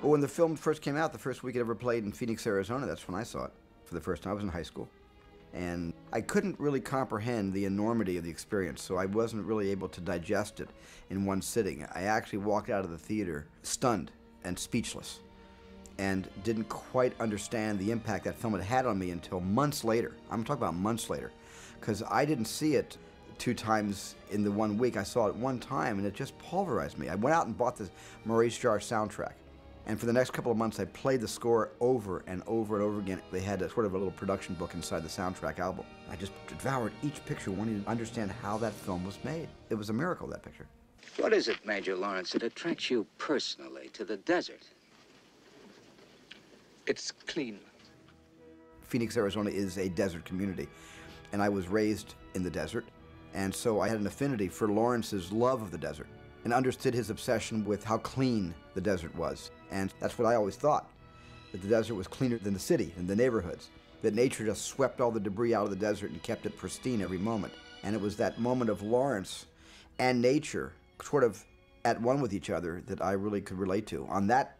Well, when the film first came out, the first week it ever played in Phoenix, Arizona, that's when I saw it for the first time. I was in high school. And I couldn't really comprehend the enormity of the experience, so I wasn't really able to digest it in one sitting. I actually walked out of the theater stunned and speechless and didn't quite understand the impact that film had had on me until months later. I'm talking about months later, because I didn't see it 2 times in the 1 week. I saw it one time, and it just pulverized me. I went out and bought the Maurice Jarre soundtrack. And for the next couple of months, I played the score over and over and over again. They had a sort of a little production book inside the soundtrack album. I just devoured each picture, wanting to understand how that film was made. It was a miracle, that picture. What is it, Major Lawrence, that attracts you personally to the desert? It's clean. Phoenix, Arizona is a desert community, and I was raised in the desert, and so I had an affinity for Lawrence's love of the desert and understood his obsession with how clean the desert was. And that's what I always thought, that the desert was cleaner than the city and the neighborhoods, that nature just swept all the debris out of the desert and kept it pristine every moment. And it was that moment of Lawrence and nature sort of at one with each other that I really could relate to on that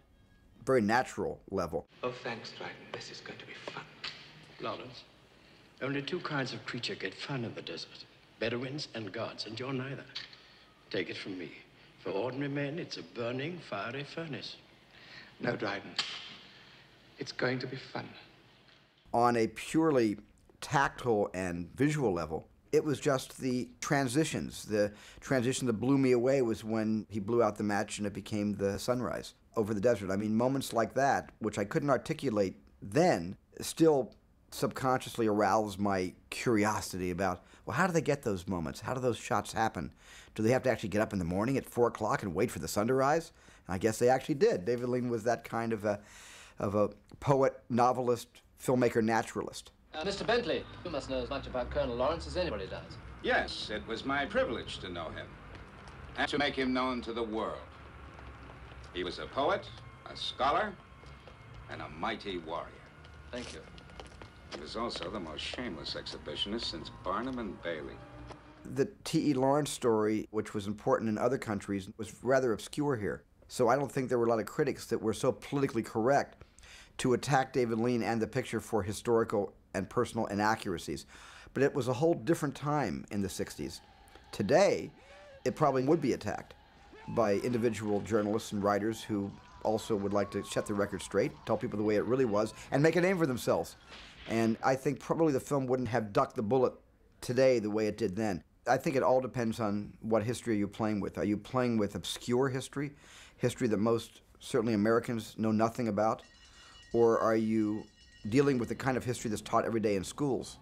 very natural level. Oh, thanks, Dryden. This is going to be fun. Lawrence, only 2 kinds of creature get fun in the desert, Bedouins and gods, and you're neither. Take it from me. For ordinary men, it's a burning, fiery furnace. No, Dryden. It's going to be fun. On a purely tactile and visual level, it was just the transitions. The transition that blew me away was when he blew out the match and it became the sunrise over the desert. I mean, moments like that, which I couldn't articulate then, still subconsciously aroused my curiosity about, well, how do they get those moments? How do those shots happen? Do they have to actually get up in the morning at 4 o'clock and wait for the sun to rise? And I guess they actually did. David Lean was that kind of a poet, novelist, filmmaker, naturalist. Mr. Bentley, you must know as much about Colonel Lawrence as anybody does. Yes, it was my privilege to know him and to make him known to the world. He was a poet, a scholar, and a mighty warrior. Thank you. He was also the most shameless exhibitionist since Barnum and Bailey. The T.E. Lawrence story, which was important in other countries, was rather obscure here. So I don't think there were a lot of critics that were so politically correct to attack David Lean and the picture for historical and personal inaccuracies. But it was a whole different time in the 60s. Today, it probably would be attacked by individual journalists and writers who also would like to set the record straight, tell people the way it really was, and make a name for themselves. And I think probably the film wouldn't have ducked the bullet today the way it did then. I think it all depends on what history are you playing with. Are you playing with obscure history, history that most, certainly Americans, know nothing about? Or are you dealing with the kind of history that's taught every day in schools?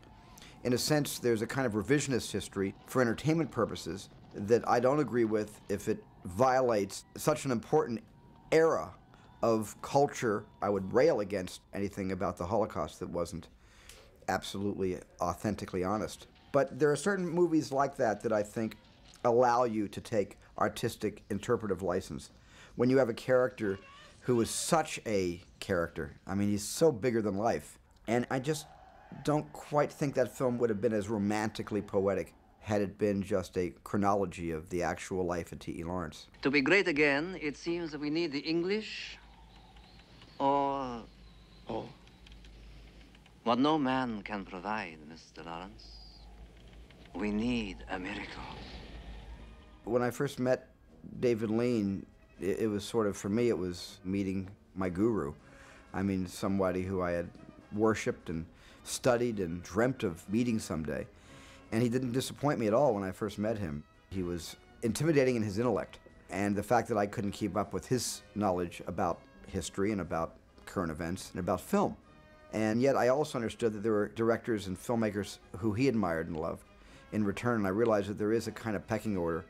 In a sense, there's a kind of revisionist history for entertainment purposes that I don't agree with if it violates such an important era of culture. I would rail against anything about the Holocaust that wasn't absolutely authentically honest. But there are certain movies like that that I think allow you to take artistic interpretive license. When you have a character who is such a character, I mean, he's so bigger than life. And I just don't quite think that film would have been as romantically poetic had it been just a chronology of the actual life of T.E. Lawrence. To be great again, it seems that we need the English or what no man can provide, Mr. Lawrence. We need a miracle. When I first met David Lean, it was sort of, for me, it was meeting my guru. I mean, somebody who I had worshipped and studied and dreamt of meeting someday. And he didn't disappoint me at all when I first met him. He was intimidating in his intellect, and the fact that I couldn't keep up with his knowledge about history and about current events and about film. And yet I also understood that there were directors and filmmakers who he admired and loved. In return, I realized that there is a kind of pecking order,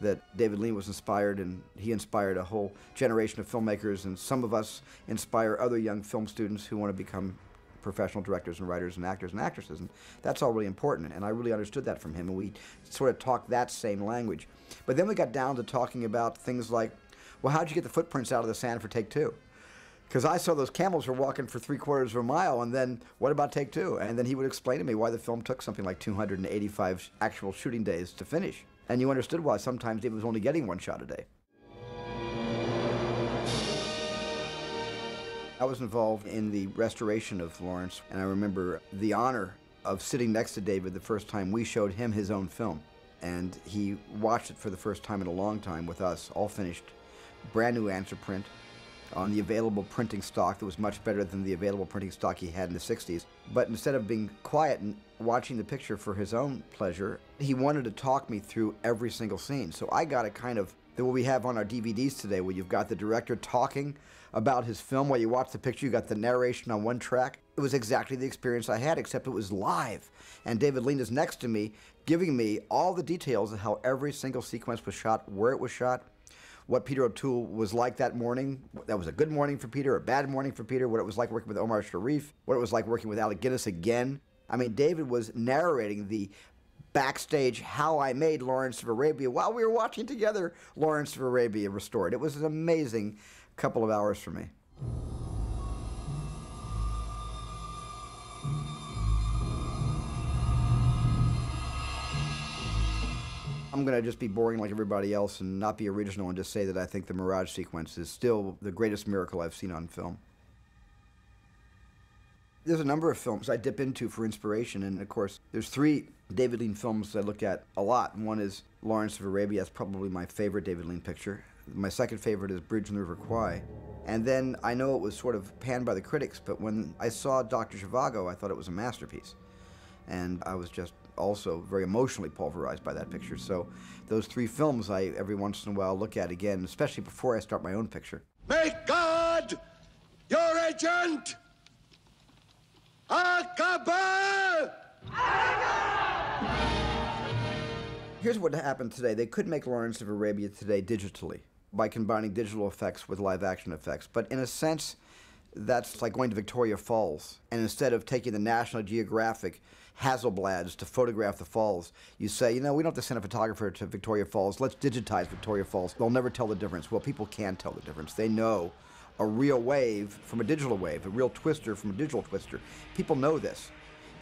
that David Lean was inspired, and he inspired a whole generation of filmmakers, and some of us inspire other young film students who want to become professional directors and writers and actors and actresses, and that's all really important, and I really understood that from him, and we sort of talked that same language. But then we got down to talking about things like, well, how'd you get the footprints out of the sand for take 2? Because I saw those camels were walking for 3/4 of a mile, and then what about take 2? And then he would explain to me why the film took something like 285 actual shooting days to finish. And you understood why sometimes David was only getting 1 shot a day. I was involved in the restoration of Lawrence, and I remember the honor of sitting next to David the first time we showed him his own film. And he watched it for the first time in a long time with us, all finished, brand new answer print on the available printing stock that was much better than the available printing stock he had in the 60s. But instead of being quiet and watching the picture for his own pleasure, he wanted to talk me through every single scene. So I got a kind of, what we have on our DVDs today, where you've got the director talking about his film while you watch the picture, you got the narration on one track. It was exactly the experience I had, except it was live. And David Lean is next to me, giving me all the details of how every single sequence was shot, where it was shot, what Peter O'Toole was like that morning. That was a good morning for Peter, a bad morning for Peter, what it was like working with Omar Sharif, what it was like working with Alec Guinness again. I mean, David was narrating the backstage how I made Lawrence of Arabia while we were watching together Lawrence of Arabia restored. It was an amazing couple of hours for me. I'm going to just be boring like everybody else and not be original and just say that I think the Mirage sequence is still the greatest miracle I've seen on film. There's a number of films I dip into for inspiration, and of course, there's 3 David Lean films I look at a lot. One is Lawrence of Arabia. That's probably my favorite David Lean picture. My second favorite is Bridge on the River Kwai. And then I know it was sort of panned by the critics, but when I saw Dr. Zhivago, I thought it was a masterpiece. And I was just also very emotionally pulverized by that picture. So those 3 films I every once in a while look at again, especially before I start my own picture. Make God your agent! Akbar! Here's what happened today. They could make Lawrence of Arabia today digitally by combining digital effects with live action effects. But in a sense, that's like going to Victoria Falls. And instead of taking the National Geographic Hasselblads to photograph the falls, you say, you know, we don't have to send a photographer to Victoria Falls. Let's digitize Victoria Falls. They'll never tell the difference. Well, people can tell the difference. They know a real wave from a digital wave, a real twister from a digital twister. People know this.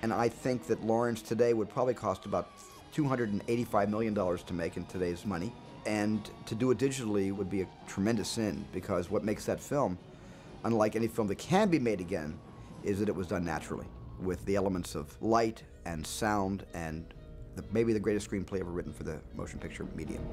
And I think that Lawrence today would probably cost about $285 million to make in today's money. And to do it digitally would be a tremendous sin, because what makes that film, unlike any film that can be made again, is that it was done naturally, with the elements of light and sound and maybe the greatest screenplay ever written for the motion picture medium.